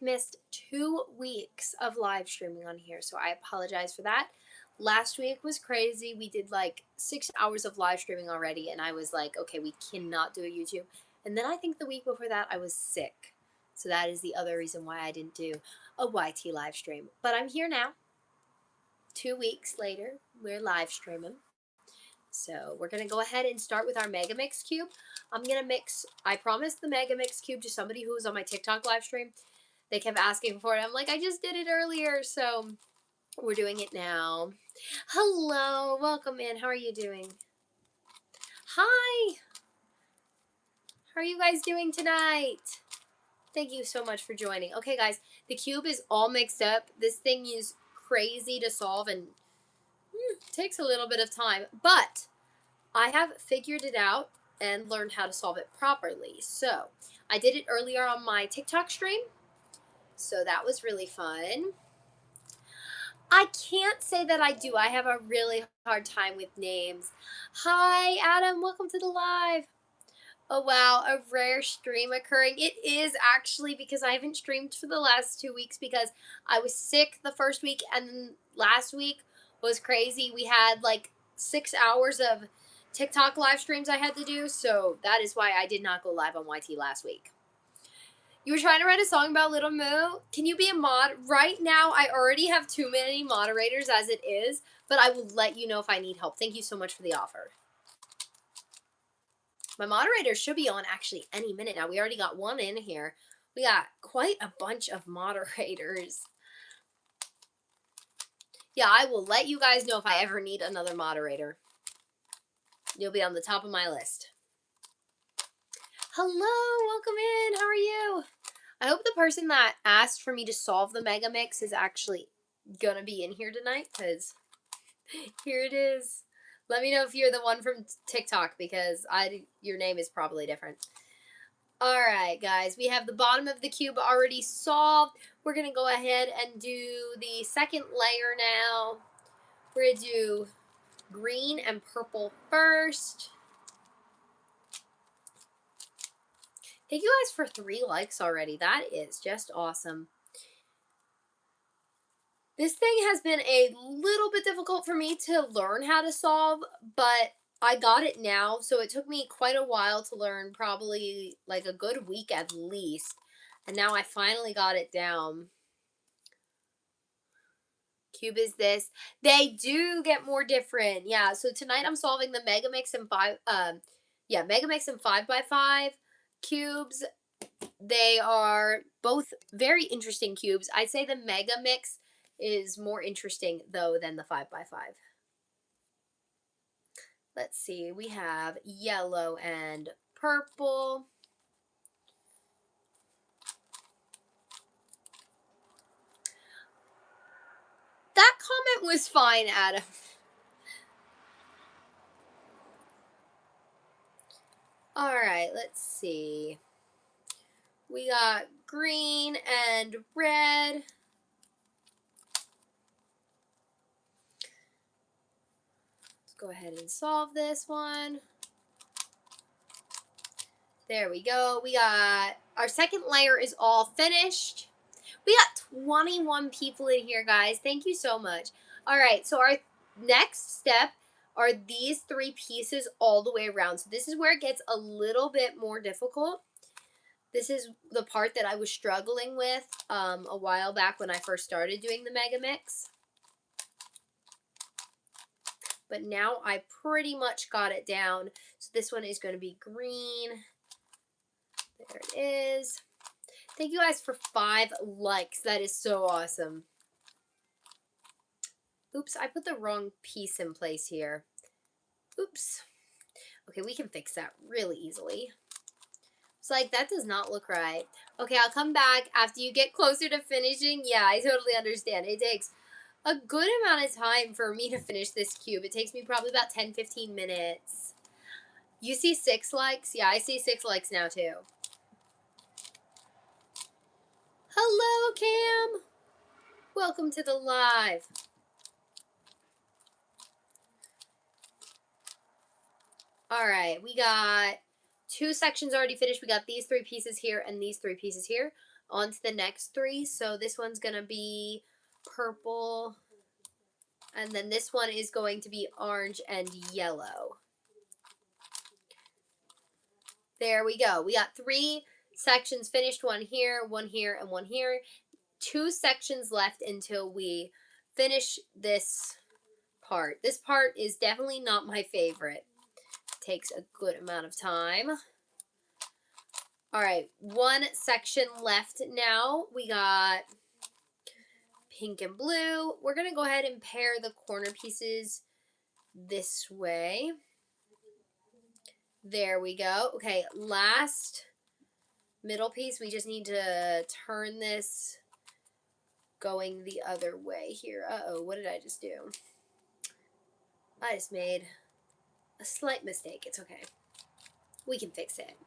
missed 2 weeks of live streaming on here, so I apologize for that. Last week was crazy. We did like 6 hours of live streaming already, and I was like, okay, we cannot do a YouTube. And then I think the week before that, I was sick. So that is the other reason why I didn't do a YT live stream. But I'm here now. 2 weeks later, we're live streaming. So we're going to go ahead and start with our Mega Mix Cube. I'm going to mix, I promised the Mega Mix Cube to somebody who was on my TikTok live stream. They kept asking for it. I'm like, I just did it earlier, so we're doing it now. Hello, welcome in. How are you doing? Hi. How are you guys doing tonight? Thank you so much for joining. Okay, guys, the cube is all mixed up. This thing is crazy to solve and takes a little bit of time, but I have figured it out and learned how to solve it properly. So I did it earlier on my TikTok stream, so that was really fun. I can't say that I do. I have a really hard time with names. Hi, Adam. Welcome to the live. Oh, wow. A rare stream occurring. It is actually because I haven't streamed for the last 2 weeks because I was sick the first week and last week was crazy. We had like 6 hours of TikTok live streams I had to do. So that is why I did not go live on YT last week. You were trying to write a song about Little Moo? Can you be a mod? Right now, I already have too many moderators as it is, but I will let you know if I need help. Thank you so much for the offer. My moderator should be on actually any minute now. We already got one in here. We got quite a bunch of moderators. Yeah, I will let you guys know if I ever need another moderator. You'll be on the top of my list. Hello, welcome in. How are you? I hope the person that asked for me to solve the Mega Mix is actually gonna be in here tonight, because here it is. Let me know if you're the one from TikTok, because your name is probably different. All right, guys, we have the bottom of the cube already solved. We're gonna go ahead and do the second layer now. We're gonna do green and purple first. Thank you guys for 3 likes already. That is just awesome. This thing has been a little bit difficult for me to learn how to solve, but I got it now. So it took me quite a while to learn, probably like a good week at least. And now I finally got it down. Cube is this. They do get more different. Yeah, so tonight I'm solving the Mega Mix and Mega Mix and 5x5 cubes. They are both very interesting cubes. I'd say the Mega Mix is more interesting though than the 5x5. Let's see. We have yellow and purple. That comment was fine, Adam. All right, let's see. We got green and red. Let's go ahead and solve this one. There we go. We got our second layer is all finished. We got 21 people in here, guys. Thank you so much. All right, so our next step are these 3 pieces all the way around. So this is where it gets a little bit more difficult. This is the part that I was struggling with a while back when I first started doing the Mega Mix. But now I pretty much got it down. So this one is going to be green. There it is. Thank you guys for 5 likes. That is so awesome. Oops, I put the wrong piece in place here. Oops. Okay, we can fix that really easily. It's like, that does not look right. Okay, I'll come back after you get closer to finishing. Yeah, I totally understand. It takes a good amount of time for me to finish this cube. It takes me probably about 10-15 minutes. You see 6 likes? Yeah, I see 6 likes now too. Hello, Cam. Welcome to the live. All right, we got 2 sections already finished. We got these 3 pieces here and these 3 pieces here. on to the next three. So this one's going to be purple, and then this one is going to be orange and yellow. There we go. We got 3 sections finished, one here, and one here. 2 sections left until we finish this part. This part is definitely not my favorite. Takes a good amount of time. All right, 1 section left now. We got pink and blue. We're going to go ahead and pair the corner pieces this way. There we go. Okay, last middle piece. We just need to turn this going the other way here. Uh-oh, what did I just do? I just made a slight mistake. It's okay. We can fix it.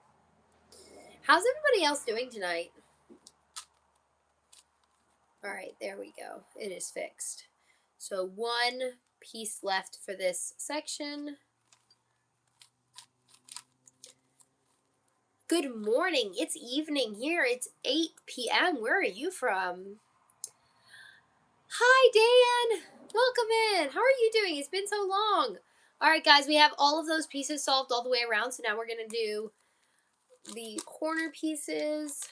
How's everybody else doing tonight? All right, there we go. It is fixed. So 1 piece left for this section. Good morning. It's evening here. It's 8 p.m. Where are you from? Hi, Dan. Welcome in. How are you doing? It's been so long. All right, guys, we have all of those pieces solved all the way around. So now we're going to do the corner pieces.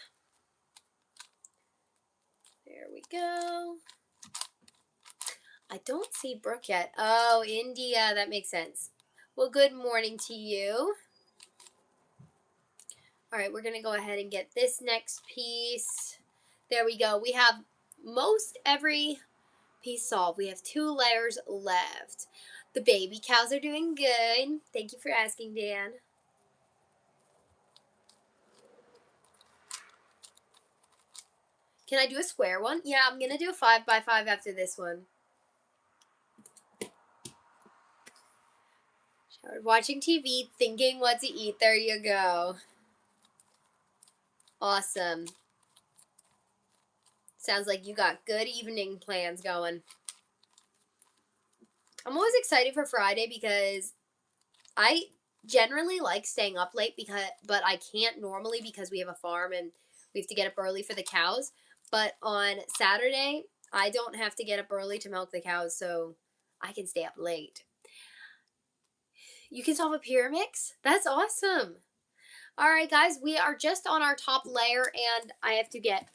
There we go. I don't see Brooke yet. Oh, India. That makes sense. Well, good morning to you. All right, we're going to go ahead and get this next piece. There we go. We have most every piece solved. We have 2 layers left. The baby cows are doing good. Thank you for asking, Dan. Can I do a square one? Yeah, I'm going to do a 5 by 5 after this one. Showered watching TV, thinking what to eat. There you go. Awesome. Sounds like you got good evening plans going. I'm always excited for Friday because I generally like staying up late but I can't normally because we have a farm and we have to get up early for the cows. But on Saturday, I don't have to get up early to milk the cows, so I can stay up late. You can solve a pyramix? That's awesome. All right, guys, we are just on our top layer, and I have to get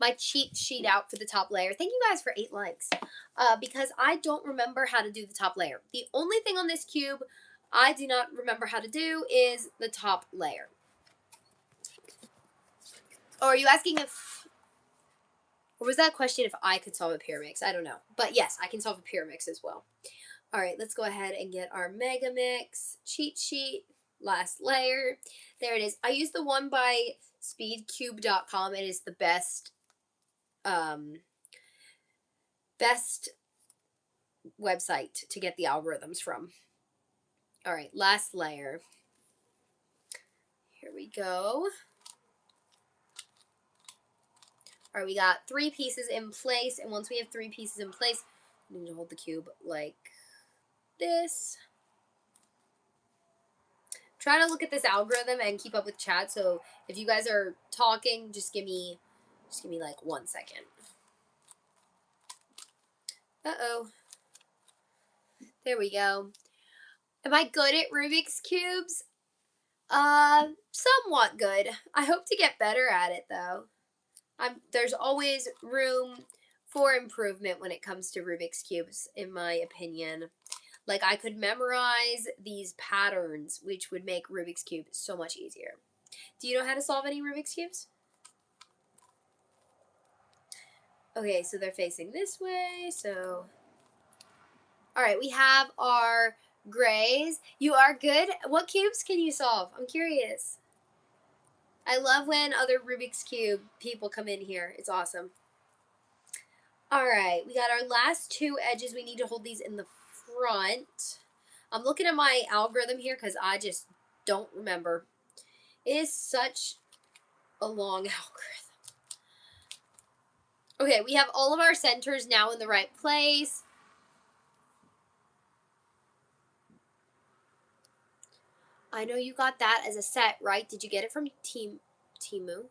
my cheat sheet out for the top layer. Thank you guys for 8 likes because I don't remember how to do the top layer. The only thing on this cube I do not remember how to do is the top layer. Or are you asking or was that a question if I could solve a pyramix? I don't know. But yes, I can solve a pyramix as well. All right, let's go ahead and get our Mega Mix cheat sheet. Last layer. There it is. I use the one by speedcube.com. It is the best best website to get the algorithms from. All right, last layer. Here we go. All right, we got 3 pieces in place, and once we have 3 pieces in place, we need to hold the cube like this. Try to look at this algorithm and keep up with chat. So if you guys are talking, just give me like 1 second. Uh-oh. There we go. Am I good at Rubik's Cubes? Somewhat good. I hope to get better at it, though. There's always room for improvement when it comes to Rubik's Cubes, in my opinion. Like, I could memorize these patterns, which would make Rubik's Cube so much easier. Do you know how to solve any Rubik's Cubes? Okay, so they're facing this way, so... All right, we have our grays. You are good. What cubes can you solve? I'm curious. I love when other Rubik's Cube people come in here. It's awesome. All right, we got our last 2 edges. We need to hold these in the front. I'm looking at my algorithm here because I just don't remember. It is such a long algorithm. Okay, we have all of our centers now in the right place. I know you got that as a set, right? Did you get it from Timu?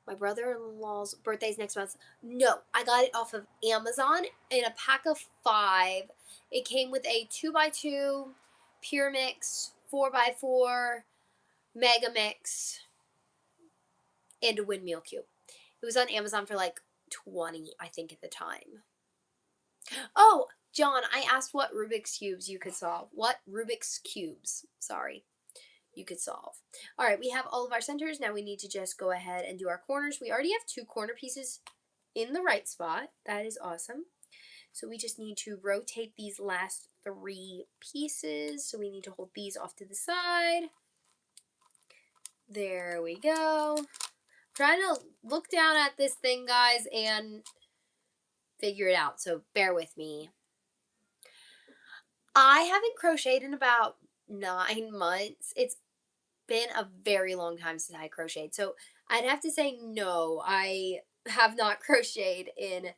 My brother-in-law's birthday's next month. No, I got it off of Amazon in a pack of 5. It came with a 2x2 Pure Mix, 4x4 Mega Mix, and a windmill cube. It was on Amazon for like 20, I think, at the time. Oh, John, I asked what Rubik's cubes you could solve. What Rubik's cubes, sorry, you could solve. All right, we have all of our centers. Now we need to just go ahead and do our corners. We already have 2 corner pieces in the right spot. That is awesome. So we just need to rotate these last 3 pieces. So we need to hold these off to the side. There we go. Trying to look down at this thing, guys, and figure it out. So bear with me. I haven't crocheted in about 9 months. It's been a very long time since I crocheted. So I'd have to say no, I have not crocheted in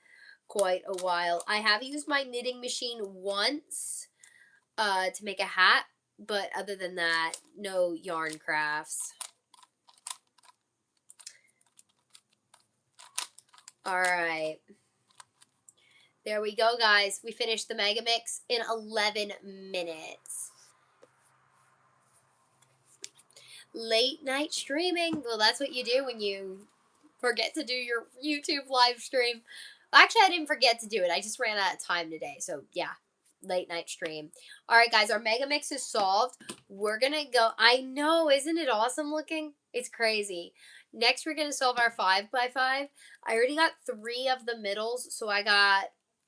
quite a while. I have used my knitting machine once to make a hat, but other than that, no yarn crafts. All right. There we go, guys. We finished the Mega Mix in 11 minutes. Late night streaming. Well, that's what you do when you forget to do your YouTube live stream. Actually, I didn't forget to do it. I just ran out of time today. So, yeah, late night stream. All right, guys, our Mega Mix is solved. We're going to go. I know, isn't it awesome looking? It's crazy. Next, we're going to solve our 5x5. I already got 3 of the middles. So, I got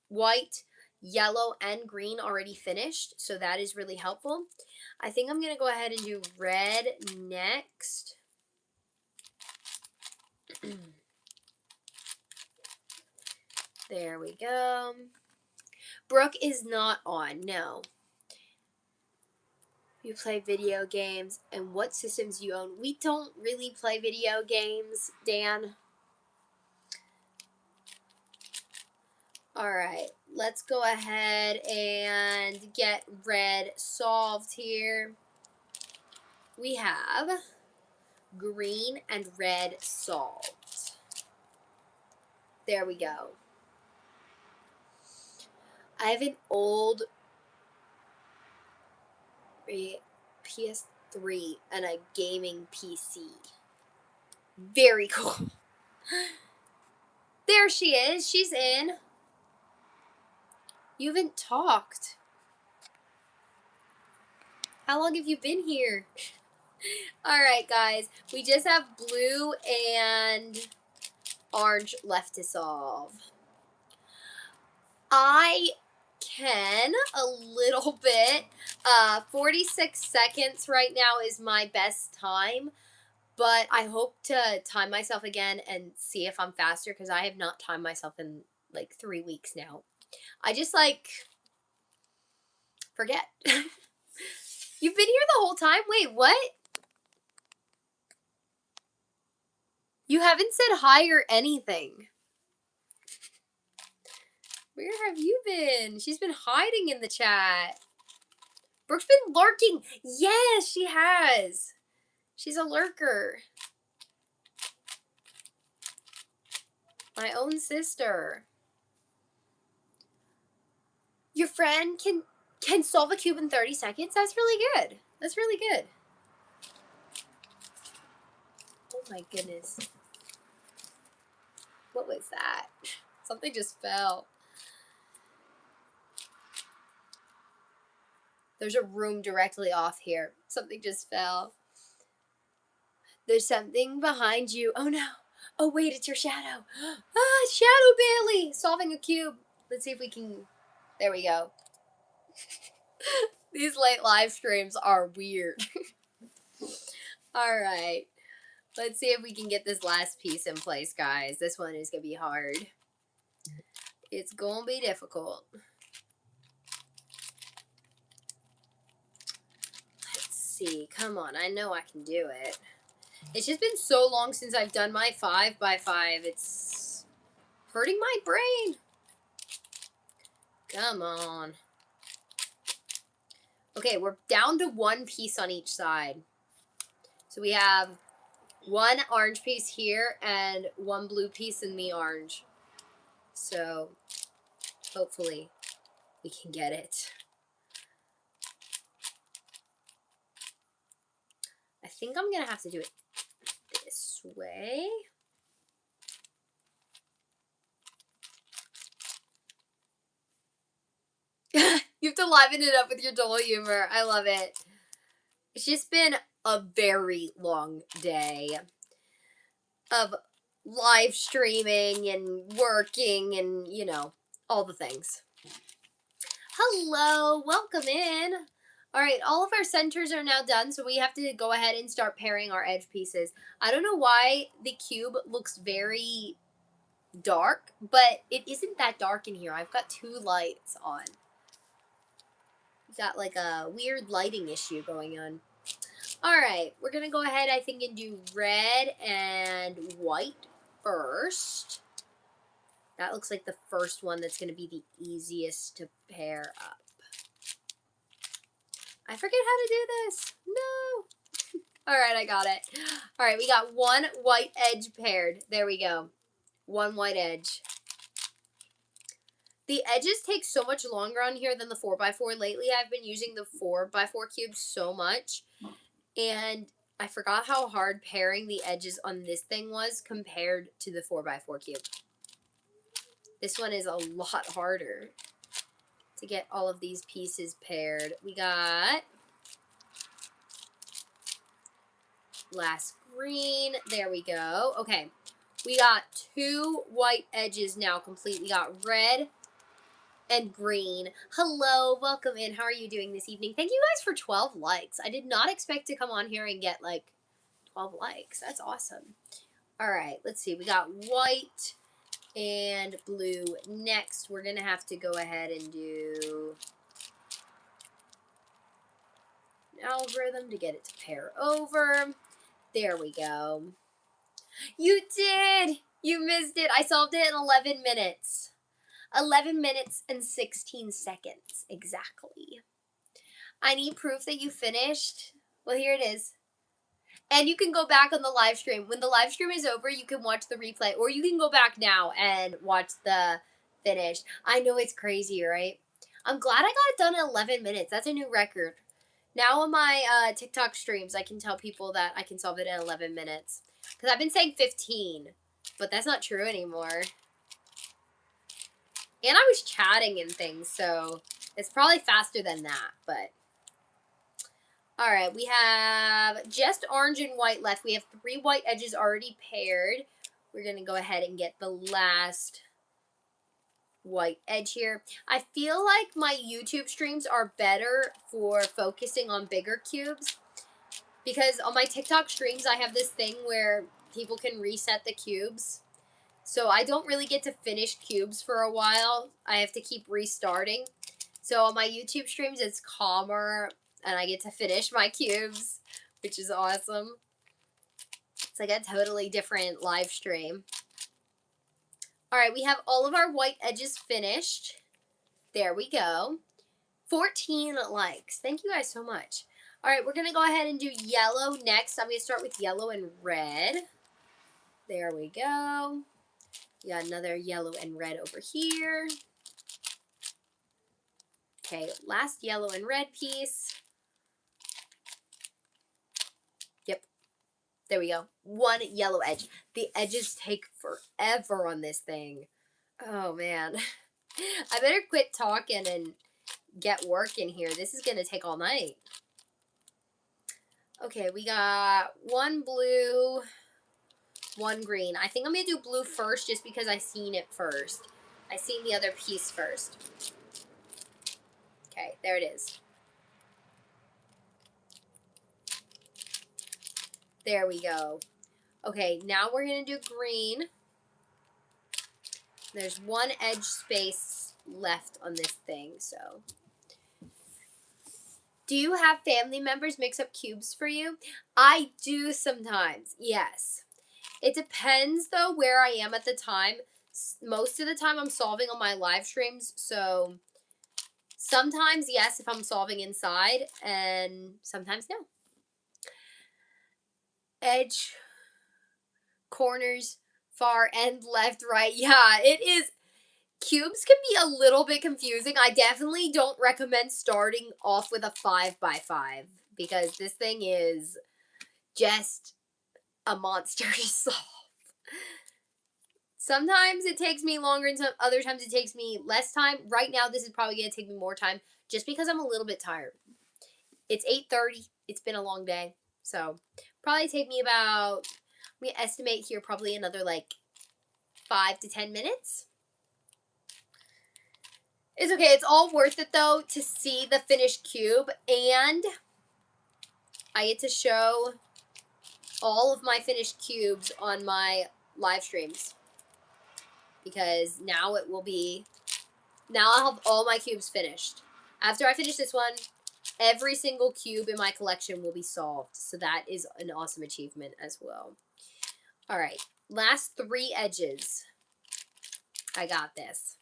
white, yellow, and green already finished. So, that is really helpful. I think I'm going to go ahead and do red next. There we go. Brooke is not on, no. You play video games, and what systems you own? We don't really play video games, Dan. Alright, let's go ahead and get red solved here. We have green and red solved. There we go. I have an old PS3 and a gaming PC. Very cool. There she is. She's in. You haven't talked. How long have you been here? Alright, guys. We just have blue and orange left to solve. I can a little bit. 46 seconds right now is my best time. But I hope to time myself again and see if I'm faster because I have not timed myself in like 3 weeks now. I just like forget. You've been here the whole time? Wait, what? You haven't said hi or anything. Where have you been? She's been hiding in the chat. Brooke's been lurking. Yes, she has. She's a lurker. My own sister. Your friend can solve a cube in 30 seconds? That's really good. That's really good. Oh my goodness. What was that? Something just fell. There's a room directly off here. Something just fell. There's something behind you. Oh no. Oh wait, it's your shadow. Ah, Shadow Bailey solving a cube. Let's see if we can. There we go. These late live streams are weird. All right. Let's see if we can get this last piece in place, guys. This one is going to be hard. It's going to be difficult. Let's see. Come on. I know I can do it. It's just been so long since I've done my 5x5. It's hurting my brain. Come on. Okay, we're down to 1 piece on each side. So we have one orange piece here and one blue piece in the orange. So hopefully we can get it. I think I'm gonna have to do it this way. You have to liven it up with your dull humor. I love it. It's just been a very long day of live streaming and working and, you know, all the things. Hello, welcome in. All right, all of our centers are now done, so we have to go ahead and start pairing our edge pieces. I don't know why the cube looks very dark, but it isn't that dark in here. I've got 2 lights on. We've got like a weird lighting issue going on. All right, we're gonna go ahead, I think, and do red and white first. That looks like the first one that's gonna be the easiest to pair up. I forget how to do this. No. All right, I got it. All right, we got one white edge paired. There we go. One white edge. The edges take so much longer on here than the 4x4. Lately, I've been using the 4x4 cubes so much. And I forgot how hard pairing the edges on this thing was compared to the 4x4 cube. This one is a lot harder to get all of these pieces paired. We got last green. There we go. Okay. We got 2 white edges now complete. We got red and green. Hello, welcome in. How are you doing this evening? Thank you guys for 12 likes. I did not expect to come on here and get like 12 likes. That's awesome. All right, let's see. We got white and blue. Next, we're going to have to go ahead and do an algorithm to get it to pair over. There we go. You did! You missed it. I solved it in 11 minutes. 11 minutes and 16 seconds, exactly. I need proof that you finished. Well, here it is. And you can go back on the live stream. When the live stream is over, you can watch the replay. Or you can go back now and watch the finish. I know it's crazy, right? I'm glad I got it done in 11 minutes. That's a new record. Now on my TikTok streams, I can tell people that I can solve it in 11 minutes. Because I've been saying 15. But that's not true anymore. And I was chatting and things, so it's probably faster than that, but. All right, we have just orange and white left. We have 3 white edges already paired. We're going to go ahead and get the last white edge here. I feel like my YouTube streams are better for focusing on bigger cubes because on my TikTok streams, I have this thing where people can reset the cubes. So I don't really get to finish cubes for a while. I have to keep restarting. So on my YouTube streams, it's calmer and I get to finish my cubes, which is awesome. It's like a totally different live stream. All right, we have all of our white edges finished. There we go. 14 likes. Thank you guys so much. All right, we're going to go ahead and do yellow next. I'm going to start with yellow and red. There we go. We got another yellow and red over here. Okay, last yellow and red piece. Yep. There we go. One yellow edge. The edges take forever on this thing. Oh, man. I better quit talking and get work in here. This is going to take all night. Okay, we got 1 blue, 1 green. I think I'm going to do blue first just because I seen it first. I seen the other piece first. Okay, there it is. There we go. Okay, now we're going to do green. There's 1 edge space left on this thing, so. Do you have family members mix up cubes for you? I do sometimes, yes. It depends, though, where I am at the time. Most of the time, I'm solving on my live streams, so sometimes, yes, if I'm solving inside, and sometimes no. Edge corners, far, and left, right. Yeah, it is. Cubes can be a little bit confusing. I definitely don't recommend starting off with a 5x5 because this thing is just a monster to solve. Sometimes it takes me longer and some other times it takes me less time. Right now this is probably going to take me more time just because I'm a little bit tired. It's 8:30. It's been a long day. So, probably take me about, we estimate here probably another like 5 to 10 minutes. It's okay. It's all worth it though to see the finished cube, and I get to show all of my finished cubes on my live streams because now it will be, now I'll have all my cubes finished. After I finish this one, every single cube in my collection will be solved. So that is an awesome achievement as well. All right, last 3 edges. I got this.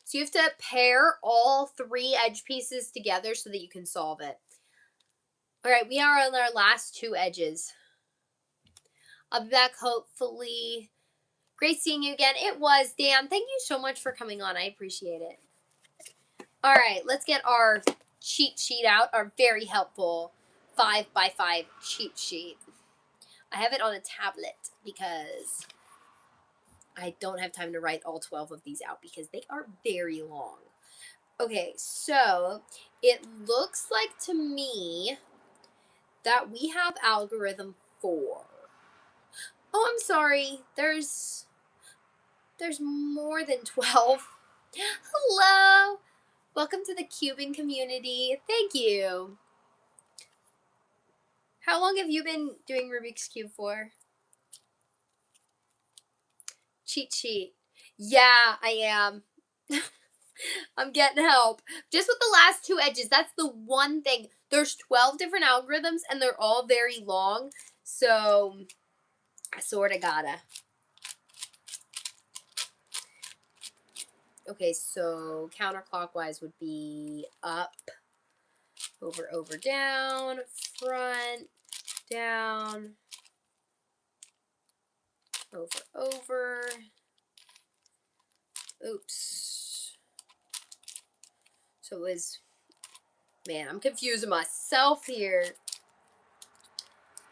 So you have to pair all 3 edge pieces together so that you can solve it. All right, we are on our last 2 edges. I'll be back hopefully. Great seeing you again. It was, Dan. Thank you so much for coming on. I appreciate it. All right, let's get our cheat sheet out, our very helpful 5x5 cheat sheet. I have it on a tablet because I don't have time to write all 12 of these out because they are very long. Okay, so it looks like to me that we have algorithm 4. Oh, I'm sorry. There's more than 12. Hello. Welcome to the cubing community. Thank you. How long have you been doing Rubik's Cube for? Cheat sheet. Yeah, I am. I'm getting help. Just with the last 2 edges, that's the one thing. There's 12 different algorithms and they're all very long. So, I sort of gotta. Okay, so counterclockwise would be up, over, down, front, down, over. Oops. So it was, man, I'm confusing myself here.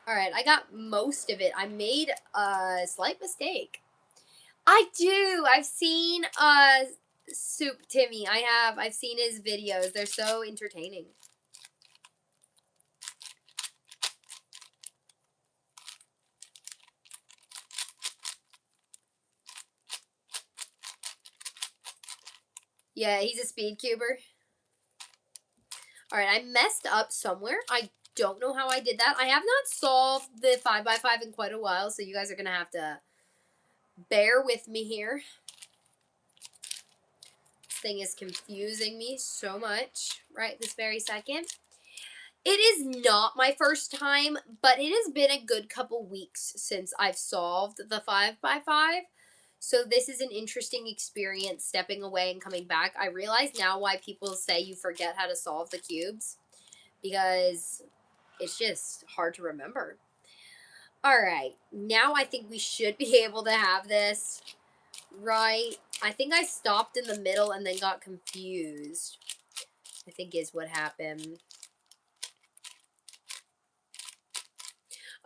All right, I got most of it. I made a slight mistake. I do. I've seen Soup Timmy. I've seen his videos. They're so entertaining. Yeah, he's a speed cuber. All right, I messed up somewhere. I don't know how I did that. I have not solved the 5x5 in quite a while, so you guys are going to have to bear with me here. This thing is confusing me so much right this very second. It is not my first time, but it has been a good couple weeks since I've solved the 5x5. So this is an interesting experience, stepping away and coming back. I realize now why people say you forget how to solve the cubes, because it's just hard to remember. All right, now I think we should be able to have this right. I think I stopped in the middle and then got confused, I think is what happened.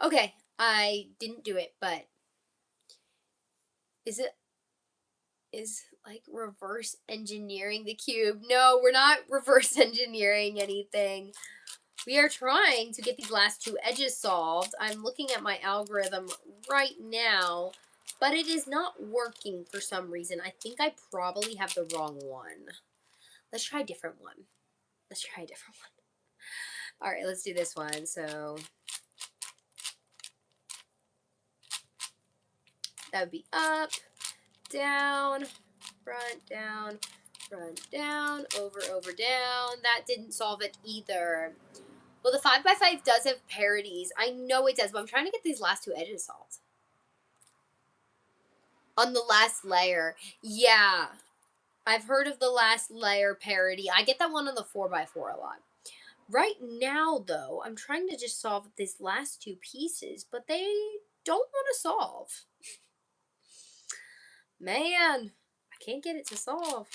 Okay, I didn't do it, but is like reverse engineering the cube? No, we're not reverse engineering anything. We are trying to get these last 2 edges solved. I'm looking at my algorithm right now, but it is not working for some reason. I think I probably have the wrong one. Let's try a different one. All right, let's do this one. So that would be up, down, front, down, over, down. That didn't solve it either. Well, the 5x5 does have parodies. I know it does, but I'm trying to get these last 2 edges solved. On the last layer. Yeah. I've heard of the last layer parody. I get that one on the 4x4 a lot. Right now, though, I'm trying to just solve these last 2 pieces, but they don't want to solve. Man, I can't get it to solve.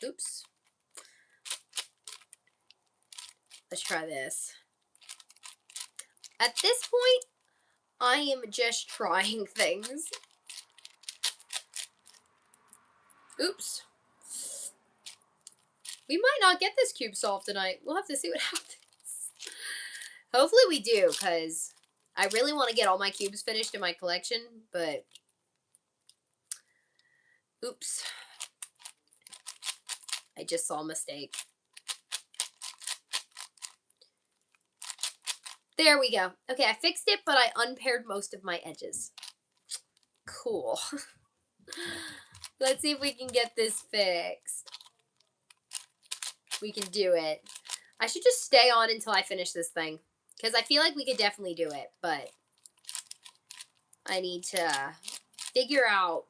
Oops. Let's try this. At this point, I am just trying things. Oops. We might not get this cube solved tonight. We'll have to see what happens. Hopefully we do, because I really want to get all my cubes finished in my collection, but oops. I just saw a mistake. There we go. Okay, I fixed it, but I unpaired most of my edges. Cool. Let's see if we can get this fixed. We can do it. I should just stay on until I finish this thing, because I feel like we could definitely do it, but I need to figure out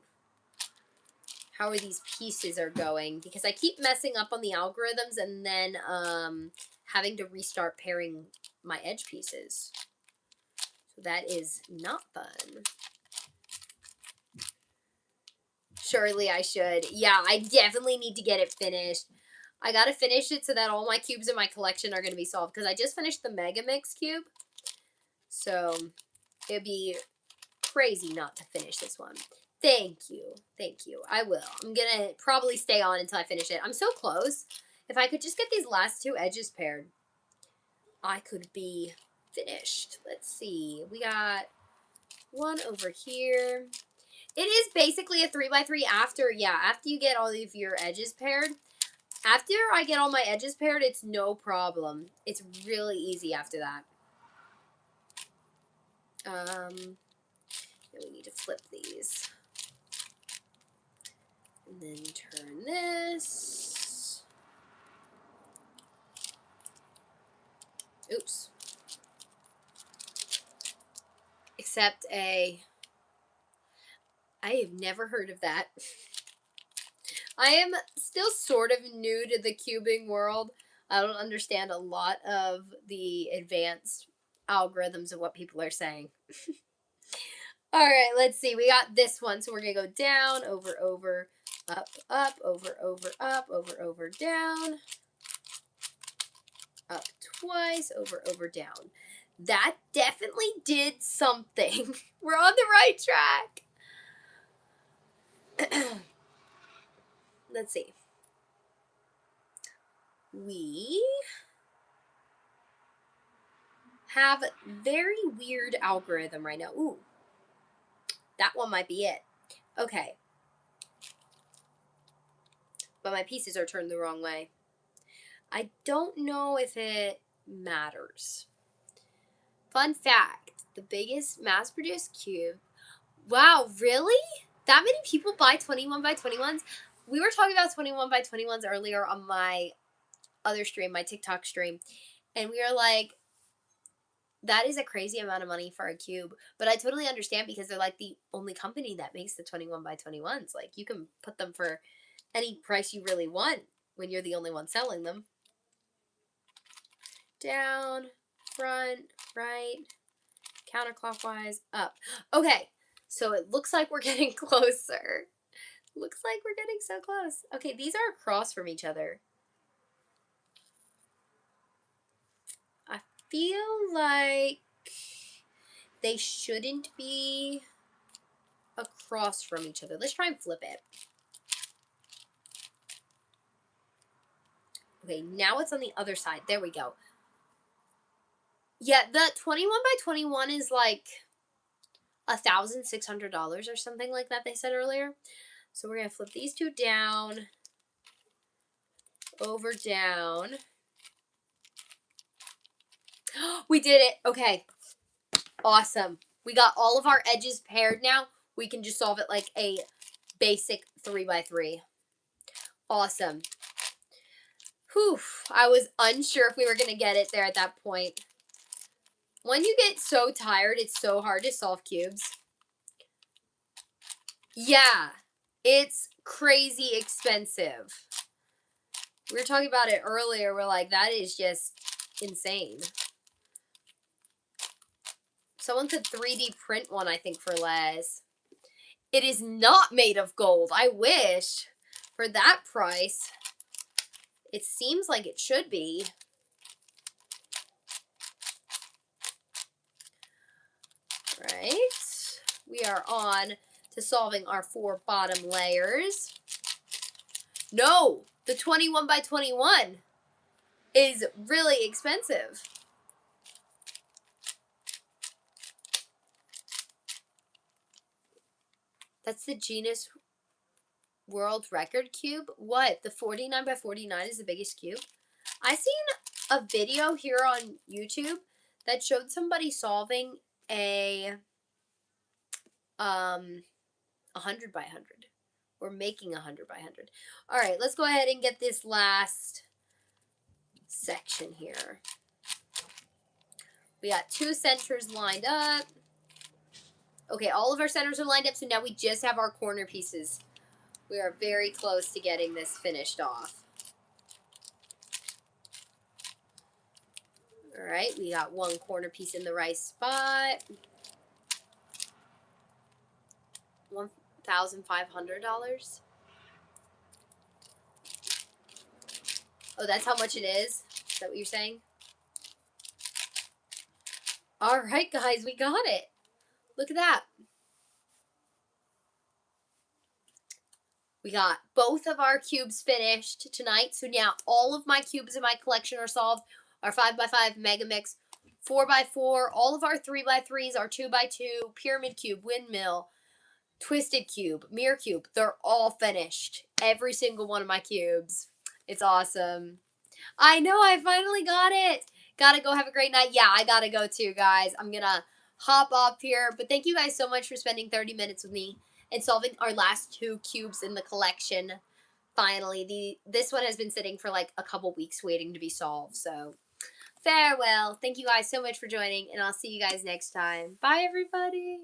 how these pieces are going, because I keep messing up on the algorithms and then having to restart pairing my edge pieces. So that is not fun. Surely I should. Yeah, I definitely need to get it finished. I gotta finish it so that all my cubes in my collection are gonna be solved, because I just finished the Mega Mix cube. So it'd be crazy not to finish this one. Thank you. Thank you. I will. I'm gonna probably stay on until I finish it. I'm so close. If I could just get these last two edges paired, I could be finished. Let's see. We got one over here. It is basically a 3x3 after you get all of your edges paired. After I get all my edges paired, it's no problem. It's really easy after that. We need to flip these. And then turn this. Oops. Except I have never heard of that. I am still sort of new to the cubing world. I don't understand a lot of the advanced algorithms of what people are saying. All right, let's see. We got this one. So we're going to go down, over, over, up, up, over, over, up, over, over, down. Up twice, over, over, down. That definitely did something. We're on the right track. Let's see. We have very weird algorithm right now. Ooh, that one might be it. Okay. But my pieces are turned the wrong way. I don't know if it matters. Fun fact, the biggest mass-produced cube. Wow, really? That many people buy 21 by 21s? We were talking about 21 by 21s earlier on my other stream, my TikTok stream. And we were like, that is a crazy amount of money for a cube. But I totally understand, because they're like the only company that makes the 21 by 21s. Like, you can put them for any price you really want when you're the only one selling them. Down, front, right, counterclockwise, up. Okay, so it looks like we're getting closer. Looks like we're getting so close. Okay, these are across from each other. I feel like they shouldn't be across from each other. Let's try and flip it. Okay, now it's on the other side. There we go. Yeah, the 21 by 21 is like $1,600 or something like that, they said earlier. So we're going to flip these two down, over, down. We did it. Okay. Awesome. We got all of our edges paired now. We can just solve it like a basic 3x3. Awesome. Whew. I was unsure if we were going to get it there at that point. When you get so tired, it's so hard to solve cubes. Yeah. It's crazy expensive. We were talking about it earlier. We're like, that is just insane. Someone could 3D print one, I think, for less. It is not made of gold. I wish. For that price. It seems like it should be. Right. We are on to solving our 4 bottom layers. No! The 21 by 21 is really expensive. That's the Guinness World Record cube? What? The 49 by 49 is the biggest cube? I seen a video here on YouTube that showed somebody solving a 100 by 100. Or making 100 by 100. All right, let's go ahead and get this last section here. We got 2 centers lined up. Okay, all of our centers are lined up, so now we just have our corner pieces. We are very close to getting this finished off. All right, we got 1 corner piece in the right spot. $1,500. Oh, that's how much it is? Is that what you're saying? All right, guys, we got it. Look at that. We got both of our cubes finished tonight. So now all of my cubes in my collection are solved. Our 5x5 Mega Mix, 4x4, all of our 3x3s, our 2x2, Pyramid Cube, Windmill, Twisted Cube, Mirror Cube. They're all finished. Every single one of my cubes. It's awesome. I know, I finally got it. Gotta go have a great night. Yeah, I gotta go too, guys. I'm gonna hop off here. But thank you guys so much for spending 30 minutes with me and solving our last 2 cubes in the collection. Finally, this one has been sitting for like a couple weeks waiting to be solved. So, farewell. Thank you guys so much for joining, and I'll see you guys next time. Bye, everybody.